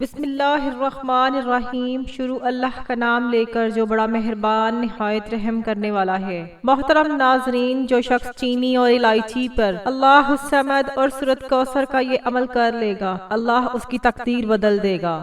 بسم اللہ الرحمن الرحیم۔ شروع اللہ کا نام لے کر جو بڑا مہربان نہایت رحم کرنے والا ہے۔ محترم ناظرین، جو شخص چینی اور الائچی پر اللہ الصمد اور سورۃ کوثر کا یہ عمل کر لے گا، اللہ اس کی تقدیر بدل دے گا۔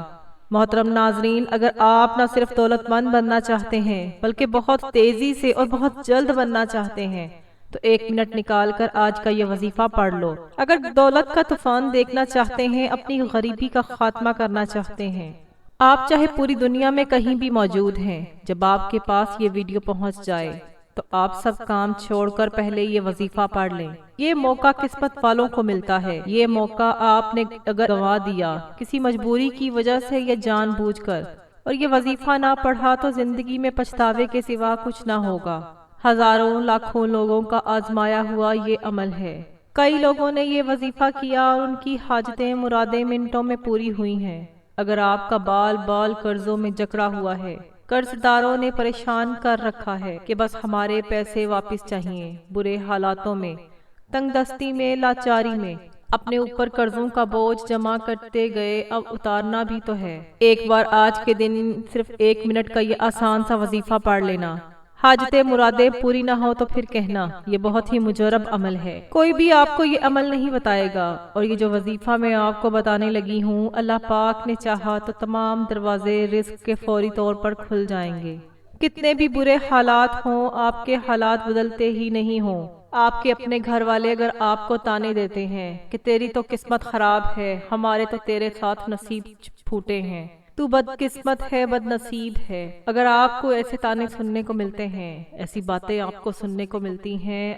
محترم ناظرین، اگر آپ نہ صرف دولت مند بننا چاہتے ہیں بلکہ بہت تیزی سے اور بہت جلد بننا چاہتے ہیں تو 1 منٹ نکال کر آج کا یہ وظیفہ پڑھ لو۔ اگر دولت کا طوفان دیکھنا چاہتے ہیں، اپنی غریبی کا خاتمہ کرنا چاہتے ہیں، آپ چاہے پوری دنیا میں کہیں بھی موجود ہیں، جب آپ کے پاس یہ ویڈیو پہنچ جائے تو آپ سب کام چھوڑ کر پہلے یہ وظیفہ پڑھ لیں۔ یہ موقع قسمت والوں کو ملتا ہے۔ یہ موقع آپ نے اگر گنوا دیا کسی مجبوری کی وجہ سے یا جان بوجھ کر اور یہ وظیفہ نہ پڑھا تو زندگی میں پچھتاوے کے سوا کچھ نہ ہوگا۔ ہزاروں لاکھوں لوگوں کا آزمایا ہوا یہ عمل ہے۔ کئی لوگوں نے یہ وظیفہ کیا اور ان کی حاجتیں مرادیں منٹوں میں پوری ہوئی ہیں۔ اگر آپ کا بال بال قرضوں میں جکڑا ہوا ہے، قرض داروں نے پریشان کر رکھا ہے کہ بس ہمارے پیسے واپس چاہیے، برے حالاتوں میں، تنگ دستی میں، لاچاری میں اپنے اوپر قرضوں کا بوجھ جمع کرتے گئے، اب اتارنا بھی تو ہے۔ ایک بار آج کے دن صرف 1 منٹ کا یہ آسان سا وظیفہ پڑھ لینا، حاجتیں مرادیں پوری نہ ہو تو پھر کہنا یہ بہت ہی مجرب عمل ہے۔ کوئی بھی آپ کو یہ عمل نہیں بتائے گا، اور یہ جو وظیفہ میں آپ کو بتانے لگی ہوں، اللہ پاک نے چاہا تو تمام دروازے رزق کے فوری طور پر کھل جائیں گے۔ کتنے بھی برے حالات ہوں، آپ کے حالات بدلتے ہی نہیں ہوں۔ آپ کے اپنے گھر والے اگر آپ کو تانے دیتے ہیں کہ تیری تو قسمت خراب ہے، ہمارے تو تیرے ساتھ نصیب پھوٹے ہیں، تو بد قسمت ہے، بد نصیب ہے، اگر آپ کو ایسے تانے سننے کو ملتے ہیں، ایسی باتیں آپ کو سننے کو ملتی ہیں،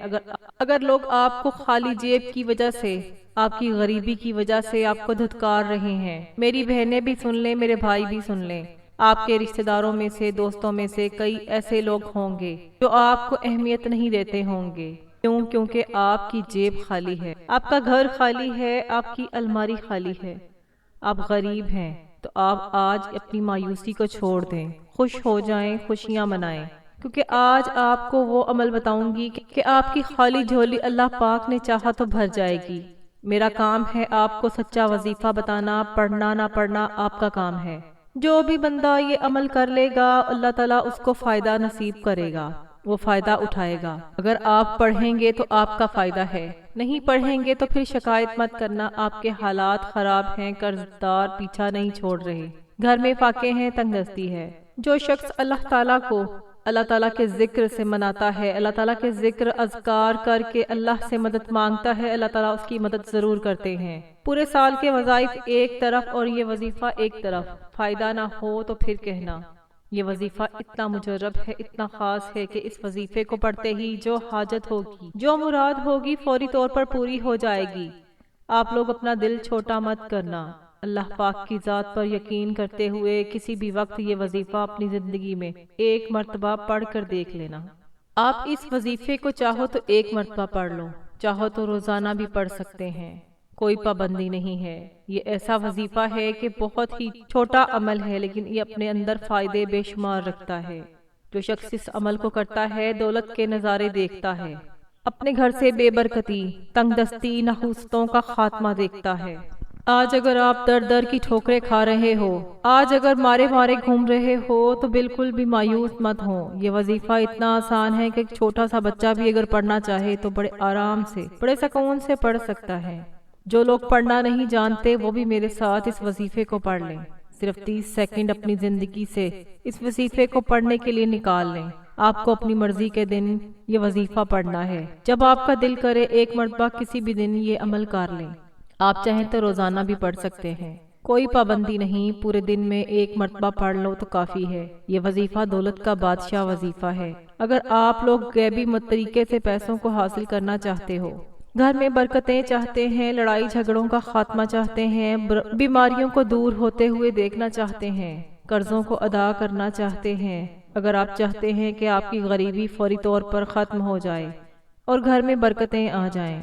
اگر لوگ آپ کو خالی جیب کی وجہ سے، آپ کی غریبی کی وجہ سے آپ کو دھتکار رہے ہیں، میری بہنیں بھی سن لیں، میرے بھائی بھی سن لیں، آپ کے رشتہ داروں میں سے، دوستوں میں سے کئی ایسے لوگ ہوں گے جو آپ کو اہمیت نہیں دیتے ہوں گے۔ کیونکہ آپ کی جیب خالی ہے، آپ کا گھر خالی ہے، آپ کی الماری خالی ہے، آپ غریب ہیں۔ تو آپ آج اپنی مایوسی کو چھوڑ دیں، خوش ہو جائیں، خوشیاں منائیں، کیونکہ آج آپ کو وہ عمل بتاؤں گی کہ آپ کی خالی جھولی اللہ پاک نے چاہا تو بھر جائے گی۔ میرا کام ہے آپ کو سچا وظیفہ بتانا، پڑھنا نہ پڑھنا آپ کا کام ہے۔ جو بھی بندہ یہ عمل کر لے گا، اللہ تعالیٰ اس کو فائدہ نصیب کرے گا، وہ فائدہ اٹھائے گا۔ اگر آپ پڑھیں گے تو آپ کا فائدہ ہے، نہیں پڑھیں گے تو پھر شکایت مت کرنا آپ کے حالات خراب ہیں، قرض دار پیچھا نہیں چھوڑ رہے، گھر میں فاقے ہیں، تنگ دستی ہے۔ جو شخص اللہ تعالیٰ کو اللہ تعالیٰ کے ذکر سے مناتا ہے، اللہ تعالیٰ کے ذکر اذکار کر کے اللہ سے مدد مانگتا ہے، اللہ تعالیٰ اس کی مدد ضرور کرتے ہیں۔ پورے سال کے وظائف ایک طرف اور یہ وظیفہ ایک طرف، فائدہ نہ ہو تو پھر کہنا یہ وظیفہ اتنا مجرب ہے، اتنا خاص ہے کہ اس وظیفے کو پڑھتے ہی جو حاجت ہوگی، جو مراد ہوگی، فوری طور پر پوری ہو جائے گی۔ آپ لوگ اپنا دل چھوٹا مت کرنا، اللہ پاک کی ذات پر یقین کرتے ہوئے کسی بھی وقت یہ وظیفہ اپنی زندگی میں 1 مرتبہ پڑھ کر دیکھ لینا۔ آپ اس وظیفے کو چاہو تو 1 مرتبہ پڑھ لو، چاہو تو روزانہ بھی پڑھ سکتے ہیں، کوئی پابندی نہیں ہے۔ یہ ایسا وظیفہ ہے کہ بہت ہی چھوٹا عمل ہے، لیکن یہ اپنے اندر فائدے بے شمار رکھتا ہے۔ جو شخص اس عمل کو کرتا ہے، دولت کے نظارے دیکھتا ہے، اپنے گھر سے بے برکتی، تنگ دستی، نحوستوں کا خاتمہ دیکھتا ہے۔ آج اگر آپ در در کی ٹھوکریں کھا رہے ہو، آج اگر مارے مارے گھوم رہے ہو تو بالکل بھی مایوس مت ہو۔ یہ وظیفہ اتنا آسان ہے کہ ایک چھوٹا سا بچہ بھی اگر پڑھنا چاہے تو بڑے آرام سے، بڑے سکون سے پڑھ سکتا ہے۔ جو لوگ پڑھنا نہیں جانتے وہ بھی میرے ساتھ اس وظیفے کو پڑھ لیں۔ صرف 30 سیکنڈ اپنی زندگی سے اس وظیفے کو پڑھنے کے لیے نکال لیں۔ آپ کو اپنی مرضی کے دن یہ وظیفہ پڑھنا ہے، جب آپ کا دل کرے 1 مرتبہ کسی بھی دن یہ عمل کر لیں۔ آپ چاہیں تو روزانہ بھی پڑھ سکتے ہیں، کوئی پابندی نہیں، پورے دن میں 1 مرتبہ پڑھ لو تو کافی ہے۔ یہ وظیفہ دولت کا بادشاہ وظیفہ ہے۔ اگر آپ لوگ غیبی طریقے سے پیسوں کو حاصل کرنا چاہتے ہو، گھر میں برکتیں چاہتے ہیں، لڑائی جھگڑوں کا خاتمہ چاہتے ہیں، بیماریوں کو دور ہوتے ہوئے دیکھنا چاہتے ہیں، قرضوں کو ادا کرنا چاہتے ہیں، اگر آپ چاہتے ہیں کہ آپ کی غریبی فوری طور پر ختم ہو جائے اور گھر میں برکتیں آ جائیں،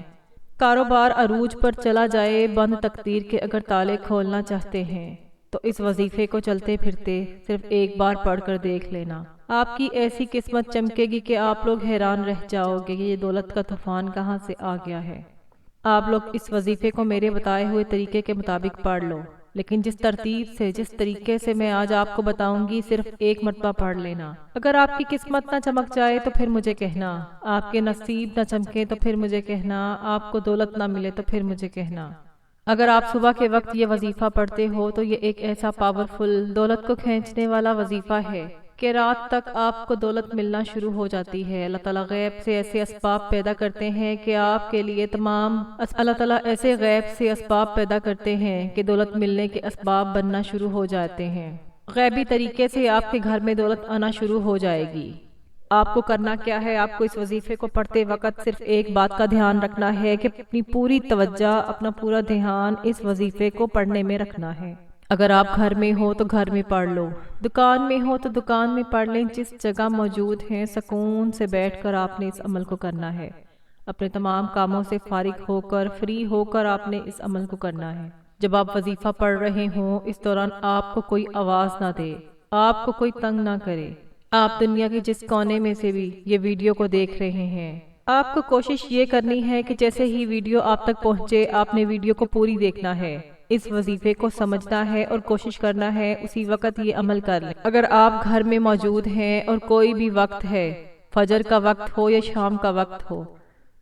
کاروبار عروج پر چلا جائے، بند تقدیر کے اگر تالے کھولنا چاہتے ہیں تو اس وظیفے کو چلتے پھرتے صرف 1 بار پڑھ کر دیکھ لینا۔ آپ کی ایسی قسمت چمکے گی کہ آپ لوگ حیران رہ جاؤ گے کہ یہ دولت کا طوفان کہاں سے آ گیا ہے۔ آپ لوگ اس وظیفے کو میرے بتائے ہوئے طریقے کے مطابق پڑھ لو، لیکن جس ترتیب سے، جس طریقے سے میں آج آپ کو بتاؤں گی، صرف ایک مرتبہ پڑھ لینا۔ اگر آپ کی قسمت نہ چمک جائے تو پھر مجھے کہنا، آپ کے نصیب نہ چمکے تو پھر مجھے کہنا، آپ کو دولت نہ ملے تو پھر مجھے کہنا۔ اگر آپ صبح کے وقت یہ وظیفہ پڑھتے ہو تو یہ ایک ایسا پاورفل، دولت کو کھینچنے والا وظیفہ ہے کہ رات تک آپ کو دولت ملنا شروع ہو جاتی ہے۔ اللہ تعالیٰ غیب سے ایسے اسباب پیدا کرتے ہیں کہ آپ کے لیے اللہ تعالیٰ ایسے غیب سے اسباب پیدا کرتے ہیں کہ دولت ملنے کے اسباب بننا شروع ہو جاتے ہیں۔ غیبی طریقے سے آپ کے گھر میں دولت آنا شروع ہو جائے گی۔ آپ کو کرنا کیا ہے؟ آپ کو اس وظیفے کو پڑھتے وقت صرف ایک بات کا دھیان رکھنا ہے کہ اپنی پوری توجہ، اپنا پورا دھیان اس وظیفے کو پڑھنے میں رکھنا ہے۔ اگر آپ گھر میں ہو تو گھر میں پڑھ لو، دکان میں ہو تو دکان میں پڑھ لیں، جس جگہ موجود ہیں سکون سے بیٹھ کر آپ نے اس عمل کو کرنا ہے۔ اپنے تمام کاموں سے فارغ ہو کر، فری ہو کر آپ نے اس عمل کو کرنا ہے۔ جب آپ وظیفہ پڑھ رہے ہوں، اس دوران آپ کو کوئی آواز نہ دے، آپ کو کوئی تنگ نہ کرے۔ آپ دنیا کے جس کونے میں سے بھی یہ ویڈیو کو دیکھ رہے ہیں، آپ کو کوشش یہ کرنی ہے کہ جیسے ہی ویڈیو آپ تک پہنچے، آپ نے ویڈیو کو پوری دیکھنا ہے، اس وظیفے کو سمجھنا ہے اور کوشش کرنا ہے اسی وقت یہ عمل کر لیں۔ اگر آپ گھر میں موجود ہیں اور کوئی بھی وقت ہے، فجر کا وقت ہو یا شام کا وقت ہو،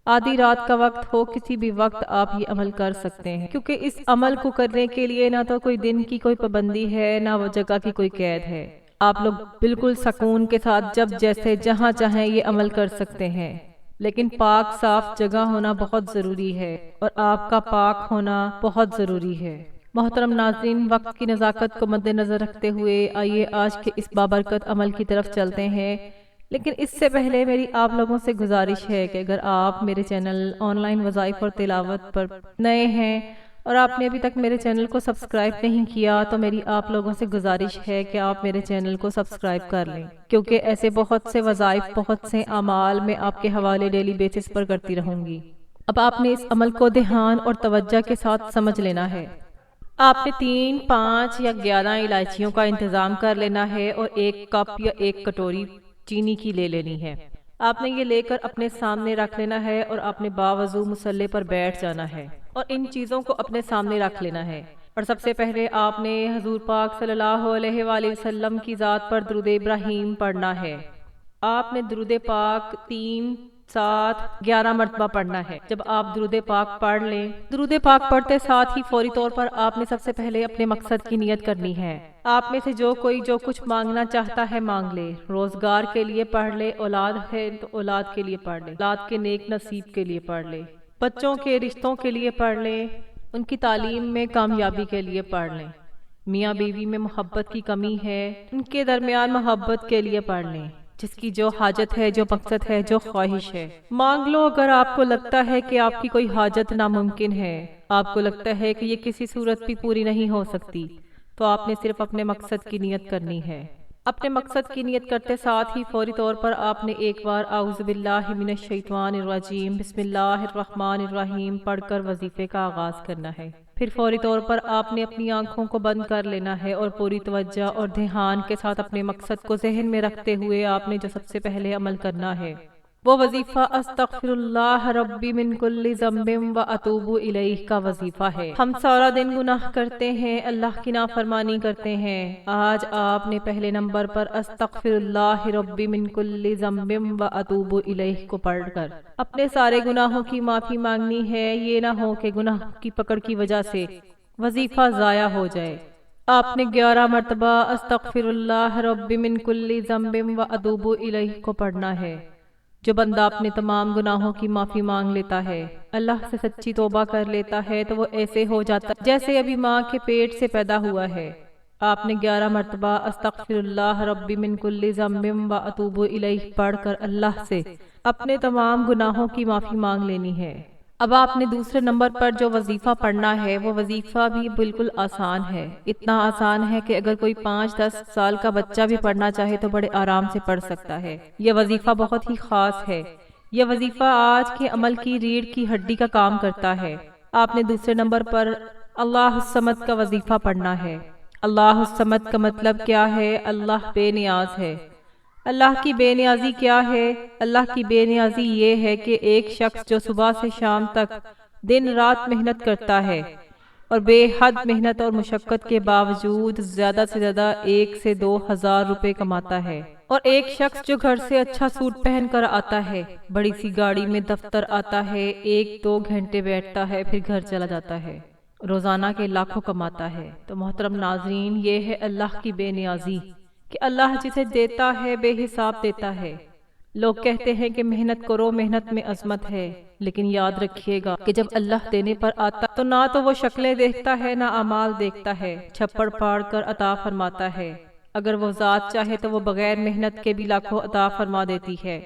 آدھی رات کا وقت ہو، کسی بھی وقت آپ یہ عمل کر سکتے ہیں، کیونکہ اس عمل کو کرنے کے لیے نہ تو کوئی دن کی کوئی پابندی ہے، نہ وہ جگہ کی کوئی قید ہے۔ آپ لوگ بالکل سکون کے ساتھ جب جیسے جہاں چاہیں یہ عمل کر سکتے ہیں، لیکن پاک صاف جگہ ہونا بہت ضروری ہے اور آپ کا پاک ہونا بہت ضروری ہے۔ محترم ناظرین، وقت کی نزاکت کو مد نظر رکھتے ہوئے آئیے آج کے اس بابرکت عمل کی طرف چلتے ہیں۔ لیکن اس سے پہلے میری آپ لوگوں سے گزارش ہے کہ اگر آپ میرے چینل آن لائن وظائف اور تلاوت پر نئے ہیں اور آپ نے ابھی تک میرے چینل کو سبسکرائب نہیں کیا تو میری آپ لوگوں سے گزارش ہے کہ آپ میرے چینل کو سبسکرائب کر لیں، کیونکہ ایسے بہت سے وظائف، بہت سے اعمال میں آپ کے حوالے ڈیلی بیسس پر کرتی رہوں گی۔ اب آپ نے اس عمل کو دھیان اور توجہ کے ساتھ سمجھ لینا ہے۔ آپ نے 3، 5 یا 11 الائچیوں کا انتظام کر لینا ہے اور 1 کپ یا 1 کٹوری چینی کی لے لینی ہے۔ آپ نے یہ لے کر اپنے سامنے رکھ لینا ہے اور آپ نے باوضو مصلے پر بیٹھ جانا ہے اور ان چیزوں کو اپنے سامنے رکھ لینا ہے۔ اور سب سے پہلے آپ نے حضور پاک صلی اللہ علیہ وآلہ وسلم کی ذات پر درود ابراہیم پڑھنا ہے۔ آپ نے درود پاک 3، 7، 11 مرتبہ پڑھنا ہے۔ جب آپ درود پاک پڑھ لیں، درود پاک پڑھتے ساتھ ہی فوری طور پر آپ نے سب سے پہلے اپنے مقصد کی نیت کرنی ہے۔ آپ میں سے جو کوئی جو کچھ مانگنا چاہتا ہے مانگ لے۔ روزگار کے لیے پڑھ لے، اولاد ہے تو اولاد کے لیے پڑھ لے، اولاد کے نیک نصیب کے لیے پڑھ لے، بچوں کے رشتوں کے لیے پڑھ لیں، ان کی تعلیم میں کامیابی کے لیے پڑھ لیں، میاں بیوی میں محبت کی کمی ہے، ان کے درمیان محبت کے لیے پڑھ لیں، جس کی جو حاجت ہے، جو مقصد ہے، جو خواہش ہے مانگ لو۔ اگر آپ کو لگتا ہے کہ آپ کی کوئی حاجت ناممکن ہے، آپ کو لگتا ہے کہ یہ کسی صورت بھی پوری نہیں ہو سکتی، تو آپ نے صرف اپنے مقصد کی نیت کرنی ہے۔ اپنے مقصد کی نیت کرتے ساتھ ہی فوری طور پر آپ نے ایک بار اعوذ باللہ من الشیطان الرجیم بسم اللہ الرحمن الرحیم پڑھ کر وظیفے کا آغاز کرنا ہے۔ پھر فوری طور پر آپ نے اپنی آنکھوں کو بند کر لینا ہے اور پوری توجہ اور دھیان کے ساتھ اپنے مقصد کو ذہن میں رکھتے ہوئے آپ نے جو سب سے پہلے عمل کرنا ہے وہ وظیفہ استغفر اللہ ربی من کل ذنب و اتوب الیہ کا وظیفہ ہے۔ ہم سارا دن گناہ کرتے ہیں، اللہ کی نافرمانی کرتے ہیں۔ آج آپ نے پہلے نمبر پر استغفر اللہ ربی من کل ذنب و اتوب الیہ کو پڑھ کر اپنے سارے گناہوں کی معافی مانگنی ہے۔ یہ نہ ہو کہ گناہ کی پکڑ کی وجہ سے وظیفہ ضائع ہو جائے۔ آپ نے 11 مرتبہ استغفر اللہ ربی من کل ذنب و اتوب الیہ کو پڑھنا ہے۔ جو بندہ اپنے تمام گناہوں کی معافی مانگ لیتا ہے، اللہ سے سچی توبہ کر لیتا ہے، تو وہ ایسے ہو جاتا ہے جیسے ابھی ماں کے پیٹ سے پیدا ہوا ہے۔ آپ نے 11 مرتبہ استغفر اللہ ربی من کل ذنب و اتوب الیہ پڑھ کر اللہ سے اپنے تمام گناہوں کی معافی مانگ لینی ہے۔ اب آپ نے دوسرے نمبر پر جو وظیفہ پڑھنا ہے وہ وظیفہ بھی بالکل آسان ہے، اتنا آسان ہے کہ اگر کوئی 5-10 سال کا بچہ بھی پڑھنا چاہے تو بڑے آرام سے پڑھ سکتا ہے۔ یہ وظیفہ بہت ہی خاص ہے۔ یہ وظیفہ آج کے عمل کی ریڑھ کی ہڈی کا کام کرتا ہے۔ آپ نے دوسرے نمبر پر اللہ الصمد کا وظیفہ پڑھنا ہے۔ اللہ الصمد کا مطلب کیا ہے؟ اللہ بے نیاز ہے۔ اللہ کی بے نیازی کیا ہے؟ اللہ کی بے نیازی یہ ہے کہ ایک شخص جو صبح سے شام تک دن رات محنت کرتا ہے، اور بے حد محنت اور مشقت کے باوجود زیادہ سے زیادہ 1 سے 2 ہزار روپے کماتا ہے۔ اور ایک شخص جو گھر سے اچھا سوٹ پہن کر آتا ہے، بڑی سی گاڑی میں دفتر آتا ہے، 1-2 گھنٹے بیٹھتا ہے، پھر گھر چلا جاتا ہے، روزانہ کے لاکھوں کماتا ہے۔ تو محترم ناظرین، یہ ہے اللہ کی بے نیازی کہ اللہ جسے دیتا ہے بے حساب دیتا ہے۔ لوگ کہتے ہیں کہ محنت کرو، محنت میں عظمت ہے، لیکن یاد رکھیے گا کہ جب اللہ دینے پر آتا تو نہ تو وہ شکلیں دیکھتا ہے، نہ اعمال دیکھتا ہے، چھپڑ پھاڑ کر عطا فرماتا ہے۔ اگر وہ ذات چاہے تو وہ بغیر محنت کے بھی لاکھوں عطا فرما دیتی ہے۔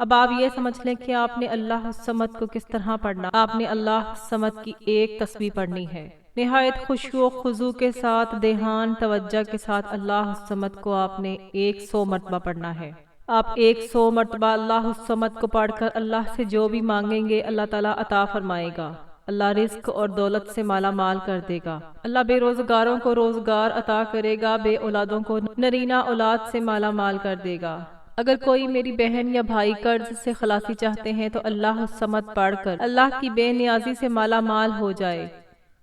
اب آپ یہ سمجھ لیں کہ آپ نے اللہ الصمد کو کس طرح پڑھنا۔ آپ نے اللہ الصمد کی ایک تسبیح پڑھنی ہے، نہایت خشوع و خضوع کے ساتھ، دھیان توجہ کے ساتھ اللہ الصمد کو آپ نے 100 مرتبہ پڑھنا ہے۔ آپ 100 مرتبہ اللہ الصمد کو پڑھ کر اللہ سے جو بھی مانگیں گے اللہ تعالیٰ عطا فرمائے گا۔ اللہ رزق اور دولت سے مالا مال کر دے گا۔ اللہ بے روزگاروں کو روزگار عطا کرے گا، بے اولادوں کو نرینہ اولاد سے مالا مال کر دے گا۔ اگر کوئی میری بہن یا بھائی قرض سے خلاصی چاہتے ہیں تو اللہ الصمد پڑھ کر اللہ کی بے نیازی سے مالا مال ہو جائے۔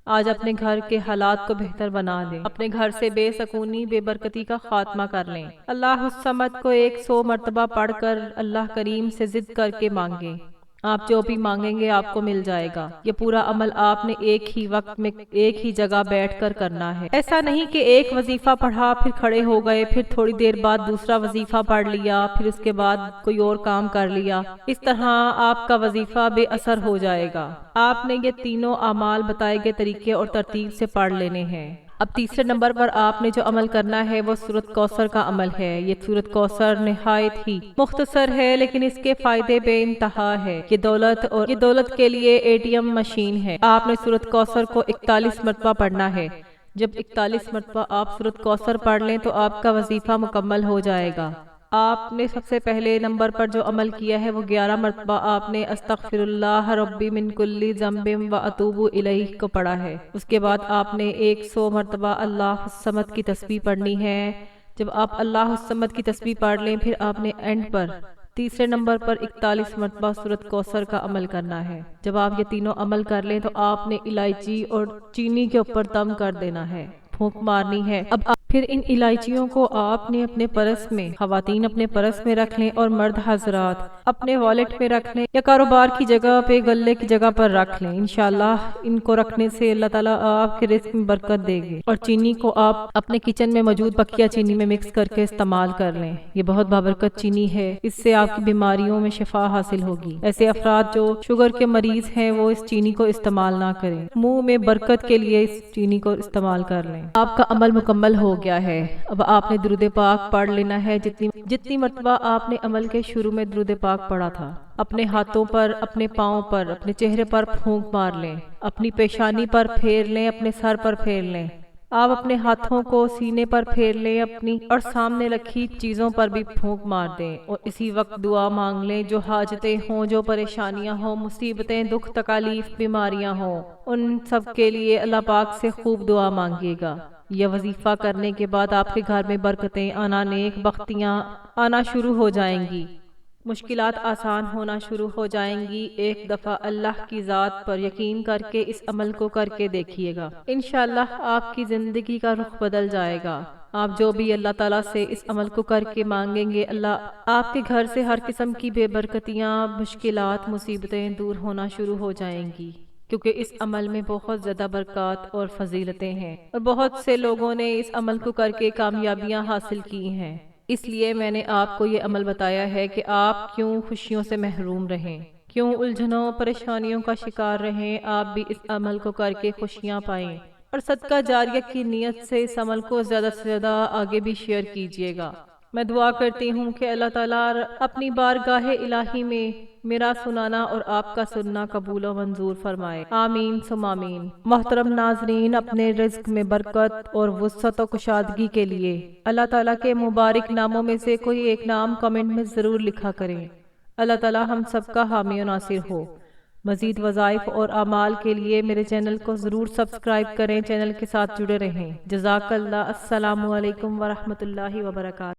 آج اپنے گھر کے حالات کو بہتر بنا لیں، اپنے گھر سے بے سکونی، بے برکتی کا خاتمہ کر لیں۔ اللہ الصمد کو 100 مرتبہ پڑھ کر اللہ کریم سے ضد کر کے مانگیں۔ آپ جو بھی مانگیں گے آپ کو مل جائے گا۔ یہ پورا عمل آپ نے ایک ہی وقت میں ایک ہی جگہ بیٹھ کر کرنا ہے۔ ایسا نہیں کہ ایک وظیفہ پڑھا پھر کھڑے ہو گئے، پھر تھوڑی دیر بعد دوسرا وظیفہ پڑھ لیا، پھر اس کے بعد کوئی اور کام کر لیا۔ اس طرح آپ کا وظیفہ بے اثر ہو جائے گا۔ آپ نے یہ تینوں اعمال بتائے گئے طریقے اور ترتیب سے پڑھ لینے ہیں۔ اب تیسرے نمبر پر آپ نے جو عمل کرنا ہے وہ سورۃ کوثر کا عمل ہے۔ یہ سورۃ کوثر نہایت ہی مختصر ہے لیکن اس کے فائدے بے انتہا ہے۔ یہ دولت کے لیے ATM مشین ہے۔ آپ نے سورۃ کوثر کو 41 مرتبہ پڑھنا ہے۔ جب 41 مرتبہ آپ سورۃ کوثر پڑھ لیں تو آپ کا وظیفہ مکمل ہو جائے گا۔ آپ نے سب سے پہلے نمبر پر جو عمل کیا ہے وہ 11 مرتبہ آپ نے استغفر اللہ ربی من کل ذنب و اتوب الیہ کو پڑھا ہے۔ اس کے بعد آپ نے 100 مرتبہ اللہ الصمد کی تسبیح پڑھنی ہے۔ جب آپ اللہ الصمد کی تسبیح پڑھ لیں پھر آپ نے اینڈ پر تیسرے نمبر پر 41 مرتبہ سورۃ کوثر کا عمل کرنا ہے۔ جب آپ یہ تینوں عمل کر لیں تو آپ نے الائچی اور چینی کے اوپر دم کر دینا ہے، پھونک مارنی ہے۔ اب پھر ان الائچیوں کو آپ نے اپنے پرس میں، خواتین اپنے پرس میں رکھ لیں اور مرد حضرات اپنے والیٹ میں رکھ لیں یا کاروبار کی جگہ پہ، گلے کی جگہ پر رکھ لیں۔ انشاءاللہ ان کو رکھنے سے اللہ تعالیٰ آپ کے رزق میں برکت دے گی۔ اور چینی کو آپ اپنے کچن میں موجود بقیہ چینی میں مکس کر کے استعمال کر لیں۔ یہ بہت بابرکت چینی ہے، اس سے آپ کی بیماریوں میں شفا حاصل ہوگی۔ ایسے افراد جو شوگر کے مریض ہیں وہ اس چینی کو استعمال نہ کریں، منہ میں برکت کے لیے اس چینی کو استعمال کر لیں۔ آپ کا عمل مکمل ہو گیا ہے۔ اب آپ نے درود پاک پڑھ لینا ہے جتنی مرتبہ آپ نے عمل کے شروع میں درود پاک پڑھا تھا۔ اپنے ہاتھوں پر، اپنے پاؤں پر، اپنے چہرے پر پھونک مار لیں، اپنی پیشانی پر پھیر لیں، اپنے سر پر پھیر لیں۔ آپ اپنے ہاتھوں کو سینے پر پھیر لیں اپنی، اور سامنے رکھی چیزوں پر بھی پھونک مار دیں، اور اسی وقت دعا مانگ لیں۔ جو حاجتیں ہوں، جو پریشانیاں ہوں، مصیبتیں، دکھ، تکالیف، بیماریاں ہوں، ان سب کے لیے اللہ پاک سے خوب دعا مانگیے گا۔ یہ وظیفہ کرنے کے بعد آپ کے گھر میں برکتیں آنا، نیک بختیاں آنا شروع ہو جائیں گی، مشکلات آسان ہونا شروع ہو جائیں گی۔ ایک دفعہ اللہ کی ذات پر یقین کر کے اس عمل کو کر کے دیکھیے گا، انشاءاللہ آپ کی زندگی کا رخ بدل جائے گا۔ آپ جو بھی اللہ تعالیٰ سے اس عمل کو کر کے مانگیں گے، اللہ آپ کے گھر سے ہر قسم کی بے برکتیاں، مشکلات، مصیبتیں دور ہونا شروع ہو جائیں گی، کیونکہ اس عمل میں بہت زیادہ برکات اور فضیلتیں ہیں، اور بہت سے لوگوں نے اس عمل کو کر کے کامیابیاں حاصل کی ہیں۔ اس لیے میں نے آپ کو یہ عمل بتایا ہے کہ آپ کیوں خوشیوں سے محروم رہیں، کیوں الجھنوں پریشانیوں کا شکار رہیں۔ آپ بھی اس عمل کو کر کے خوشیاں پائیں، اور صدقہ جاریہ کی نیت سے اس عمل کو زیادہ سے زیادہ آگے بھی شیئر کیجیے گا۔ میں دعا کرتی ہوں کہ اللہ تعالیٰ اپنی بارگاہ الہی میں میرا سنانا اور آپ کا سننا قبول و منظور فرمائے، آمین ثم آمین۔ محترم ناظرین، اپنے رزق میں برکت اور وسعت و کشادگی کے لیے اللہ تعالیٰ کے مبارک ناموں میں سے کوئی ایک نام کمنٹ میں ضرور لکھا کریں۔ اللہ تعالیٰ ہم سب کا حامی و ناصر ہو۔ مزید وظائف اور اعمال کے لیے میرے چینل کو ضرور سبسکرائب کریں، چینل کے ساتھ جڑے رہیں۔ جزاک اللہ۔ السلام علیکم ورحمۃ اللہ وبرکاتہ۔